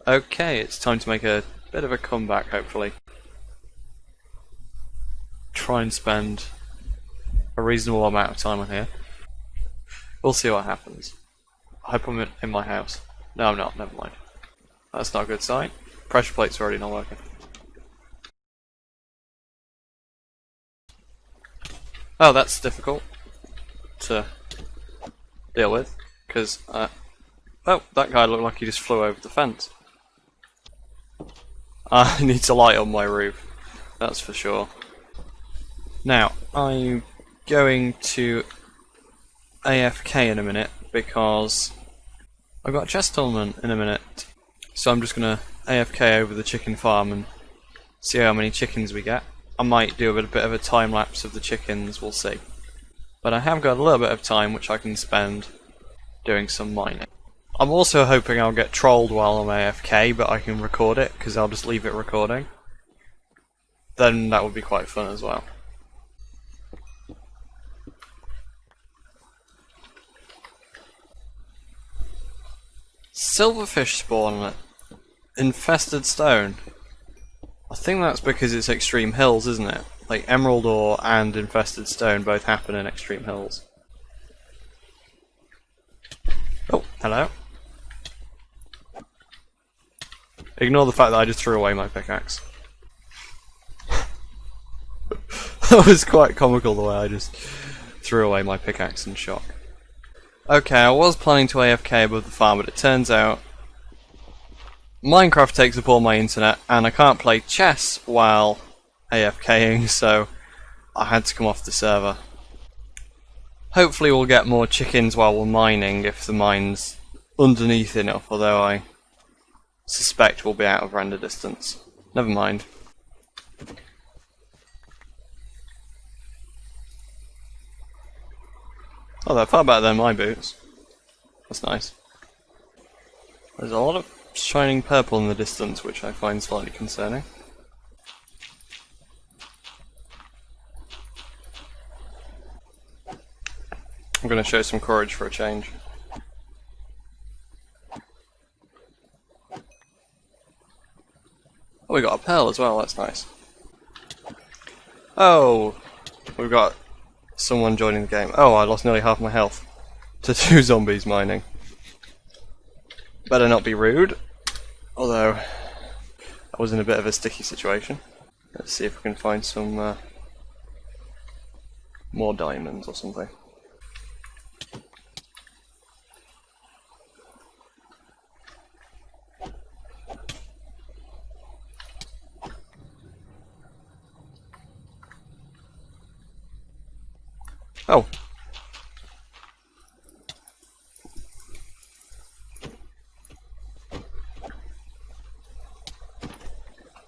Okay, it's time to make a bit of a comeback, hopefully. Try and spend a reasonable amount of time on here. We'll see what happens. I hope I'm in my house. No, I'm not, never mind. That's not a good sign. Pressure plate's already not working. Oh, that's difficult to deal with, because, oh, that guy looked like he just flew over the fence. I need to light on my roof, that's for sure. Now, I'm going to AFK in a minute, because I've got a chest tournament in a minute. So I'm just going to AFK over the chicken farm and see how many chickens we get. I might do a bit of a time lapse of the chickens, we'll see. But I have got a little bit of time which I can spend doing some mining. I'm also hoping I'll get trolled while I'm AFK, but I can record it, because I'll just leave it recording. Then that would be quite fun as well. Silverfish spawn at infested stone. I think that's because it's extreme hills, isn't it? Like emerald ore and infested stone both happen in extreme hills. Oh, hello. Ignore the fact that I just threw away my pickaxe. That was quite comical the way I just threw away my pickaxe in shock. Okay, I was planning to AFK above the farm, but it turns out Minecraft takes up all my internet, and I can't play chess while AFKing, so I had to come off the server. Hopefully we'll get more chickens while we're mining if the mine's underneath enough, although I suspect we'll be out of render distance. Never mind. Oh, they're far better than my boots. That's nice. There's a lot of shining purple in the distance, which I find slightly concerning. I'm going to show some courage for a change. Oh, we got a pearl as well, that's nice. Oh, we've got someone joining the game. Oh, I lost nearly half my health to 2 zombies mining. Better not be rude, although I was in a bit of a sticky situation. Let's see if we can find some more diamonds or something. Oh.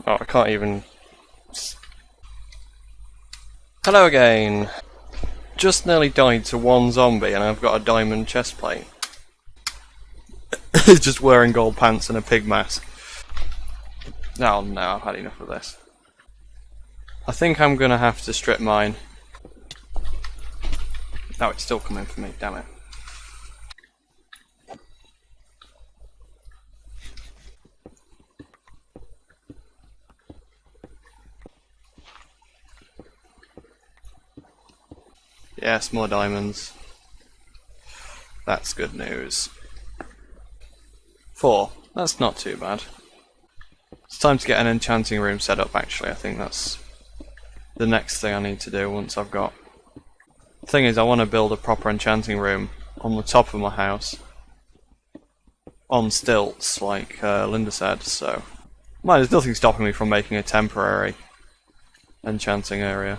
Oh, I can't even... Hello again! Just nearly died to 1 zombie and I've got a diamond chest plate. He's just wearing gold pants and a pig mask. Oh no, I've had enough of this. I think I'm gonna have to strip mine. Oh, it's still coming for me, damn it. Yes, more diamonds. That's good news. 4. That's not too bad. It's time to get an enchanting room set up, actually. I think that's the next thing I need to do once I've got... The thing is, I want to build a proper enchanting room on the top of my house. On stilts, like Linda said, so... Well, there's nothing stopping me from making a temporary enchanting area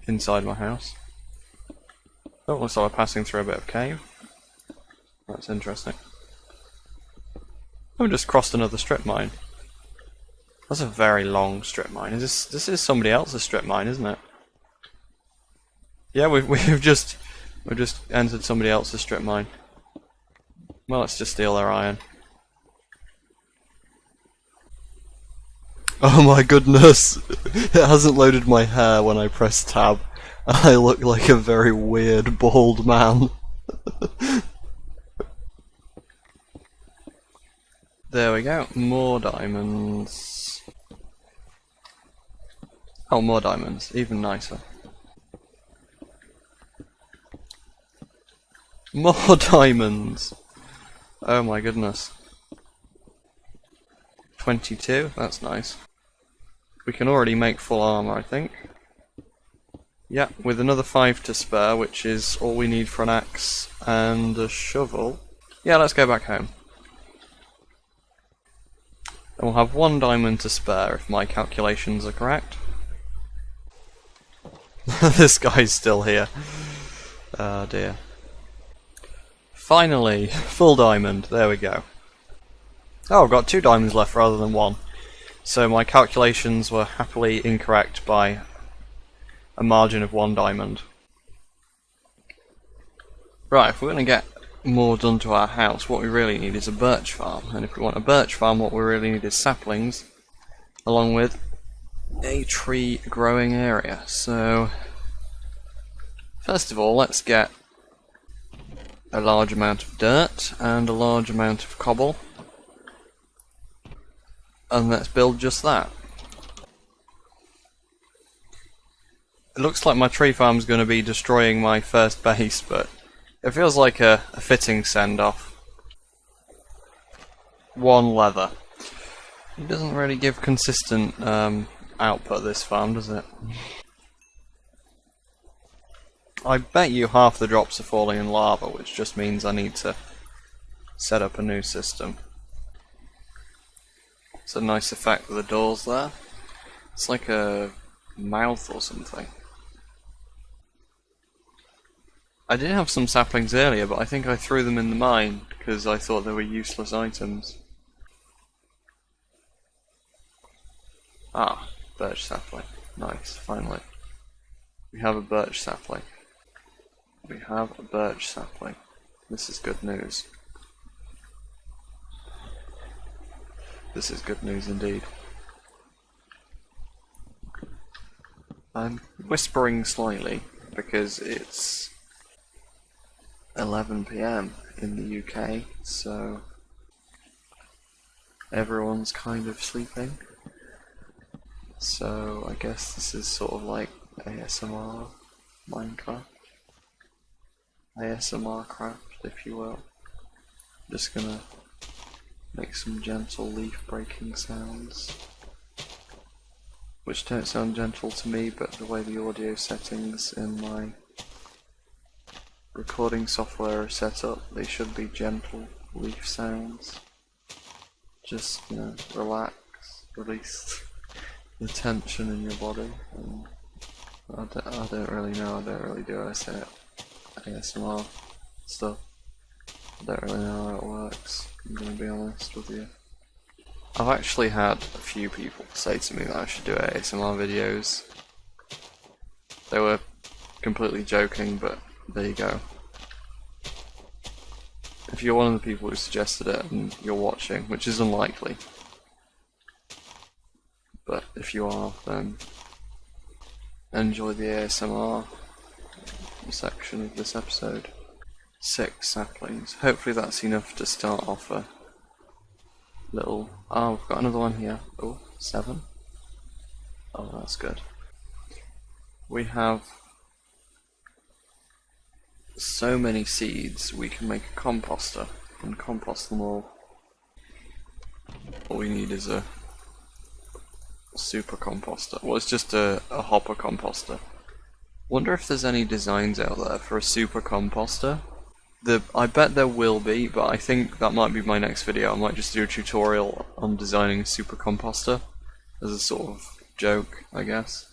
inside my house. Oh, looks like we're passing through a bit of cave. That's interesting. I've just crossed another strip mine. That's a very long strip mine. This is somebody else's strip mine, isn't it? Yeah, we've just entered somebody else's strip mine. Well, let's just steal their iron. Oh my goodness! It hasn't loaded my hair when I press tab. I look like a very weird bald man. There we go. More diamonds. Oh, more diamonds. Even nicer. More diamonds! Oh my goodness. 22? That's nice. We can already make full armor, I think. Yeah, with another 5 to spare, which is all we need for an axe and a shovel. Yeah, let's go back home. And we'll have 1 diamond to spare if my calculations are correct. This guy's still here. Oh dear. Finally, full diamond. There we go. Oh, I've got 2 diamonds left rather than 1. So my calculations were happily incorrect by a margin of 1 diamond. Right, if we're going to get more done to our house, what we really need is a birch farm. And if we want a birch farm, what we really need is saplings, along with a tree growing area. So, first of all, let's get a large amount of dirt and a large amount of cobble. And let's build just that. It looks like my tree farm's going to be destroying my first base, but it feels like a fitting send-off. 1 leather. It doesn't really give consistent output, this farm, does it? I bet you half the drops are falling in lava, which just means I need to set up a new system. It's a nice effect with the doors there. It's like a mouth or something. I did have some saplings earlier, but I think I threw them in the mine because I thought they were useless items. Ah, birch sapling. Nice, finally. We have a birch sapling. We have a birch sapling. This is good news. This is good news indeed. I'm whispering slightly because it's 11 PM in the UK, so everyone's kind of sleeping. So I guess this is sort of like ASMR Minecraft. ASMRcraft, if you will. Just gonna make some gentle leaf breaking sounds. Which don't sound gentle to me, but the way the audio settings in my recording software are set up, they should be gentle leaf sounds. Just, you know, relax, release the tension in your body. And I don't really know, I don't really do ASMR stuff. I don't really know how it works, I'm gonna be honest with you. I've actually had a few people say to me that I should do ASMR videos. They were completely joking, but there you go. If you're one of the people who suggested it and you're watching, which is unlikely, but if you are, then enjoy the ASMR section of this episode. 6 saplings. Hopefully that's enough to start off a little... Oh, we've got another one here. Oh, 7. Oh, that's good. We have so many seeds, we can make a composter and compost them all. All we need is a super composter. Well, it's just a hopper composter. Wonder if there's any designs out there for a super composter. I bet there will be, but I think that might be my next video. I might just do a tutorial on designing a super composter as a sort of joke, I guess.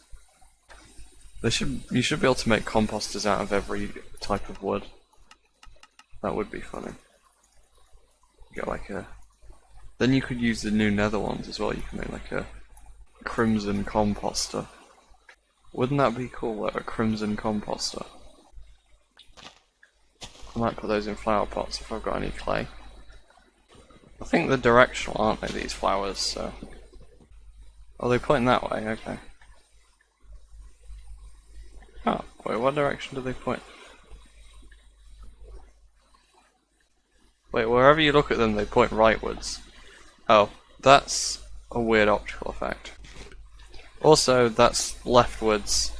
You should be able to make composters out of every type of wood. That would be funny. Get like a... Then you could use the new nether ones as well. You can make like a crimson composter. Wouldn't that be cool, like a crimson composter? I might put those in flower pots if I've got any clay. I think they're directional, aren't they, these flowers, so... Oh, they're pointing that way, okay. Oh, wait, what direction do they point? Wait, wherever you look at them, they point rightwards. Oh, that's a weird optical effect. Also, that's leftwards.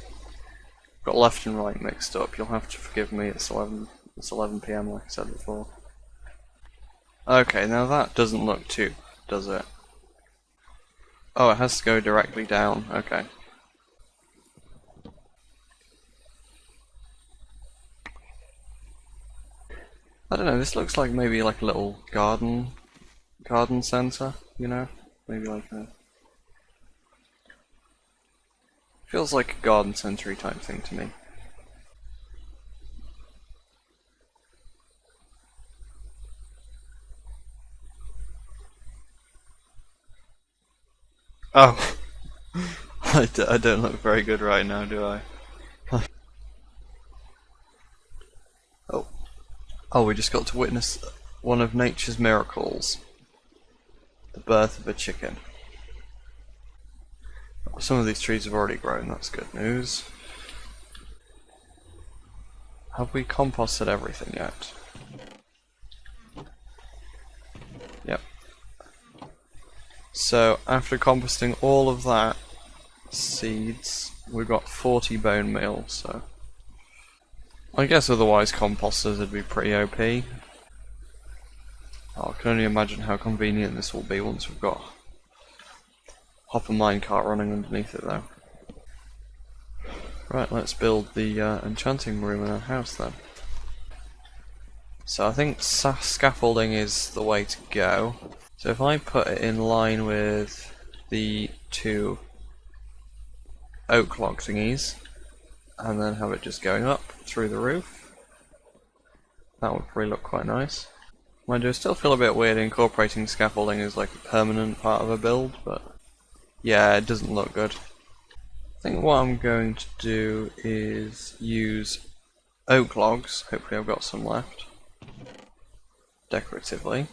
Got left and right mixed up. You'll have to forgive me. It's 11 PM, like I said before. Okay, now that doesn't look too, does it? Oh, it has to go directly down. Okay. I don't know. This looks like maybe like a little garden center. You know, maybe like a. Feels like a garden century type thing to me. Oh, I don't look very good right now, do I? Oh, we just got to witness one of nature's miracles: the birth of a chicken. Some of these trees have already grown. That's good news. Have we composted everything yet? Yep. So after composting all of that seeds, we've got 40 bone meal, so I guess otherwise composters would be pretty OP. Oh, I can only imagine how convenient this will be once we've got hopper minecart running underneath it though. Right, let's build the enchanting room in our house then. So I think scaffolding is the way to go. So if I put it in line with the two oak log thingies, and then have it just going up through the roof, that would probably look quite nice. Mind you, I still feel a bit weird incorporating scaffolding as like a permanent part of a build, but yeah, it doesn't look good. I think what I'm going to do is use oak logs, hopefully I've got some left, decoratively,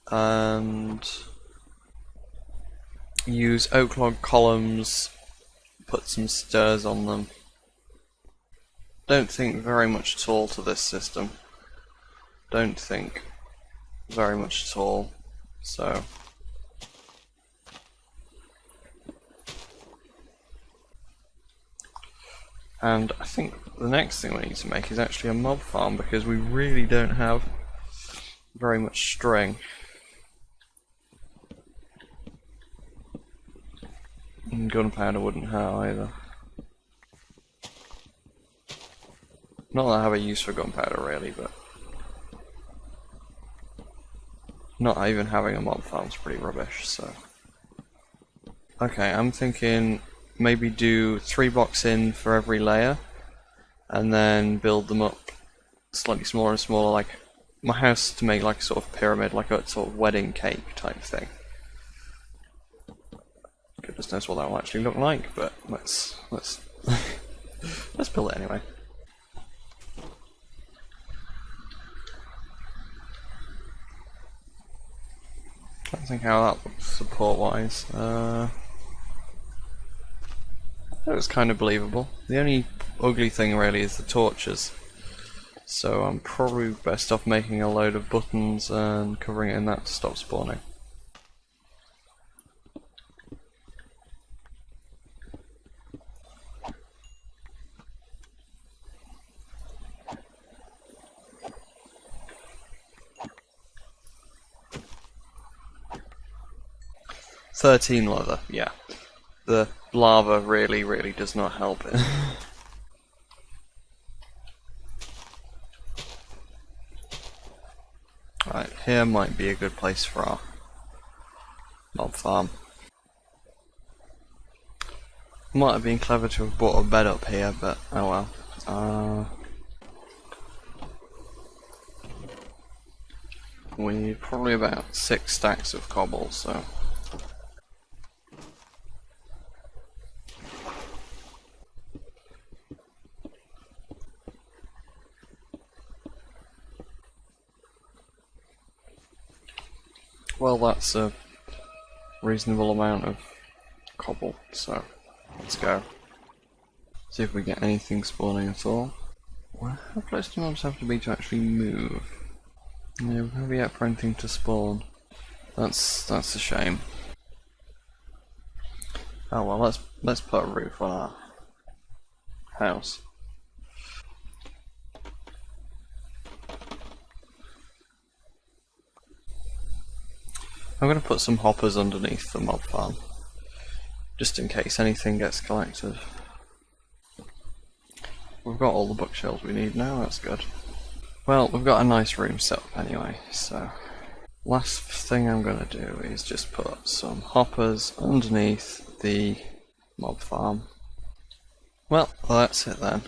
and use oak log columns, put some stairs on them. Don't think very much at all to this system. Don't think very much at all, so and I think the next thing we need to make is actually a mob farm, because we really don't have very much string. And gunpowder wouldn't hurt either. Not that I have a use for gunpowder really, but not even having a mob farm is pretty rubbish, so. Okay, I'm thinking maybe do 3 blocks in for every layer, and then build them up slightly smaller and smaller, like my house to make like a sort of pyramid, like a sort of wedding cake type thing. Goodness knows what that will actually look like, but let's let's build it anyway. I don't think how that looks support wise. That was kind of believable. The only ugly thing really is the torches. So I'm probably best off making a load of buttons and covering it in that to stop spawning. "13 leather, yeah. The lava really does not help it. Right, here might be a good place for our mob farm. Might have been clever to have brought a bed up here, but oh well. We're probably about 6 stacks of cobble, so. Well, that's a reasonable amount of cobble, so let's go. See if we get anything spawning at all. Well, how close do mobs have to be to actually move? Yeah, we have yet for anything to spawn. That's a shame. Oh well, let's put a roof on our house. I'm going to put some hoppers underneath the mob farm, just in case anything gets collected. We've got all the bookshelves we need now, that's good. Well, we've got a nice room set up anyway, so last thing I'm going to do is just put some hoppers underneath the mob farm. Well, that's it then.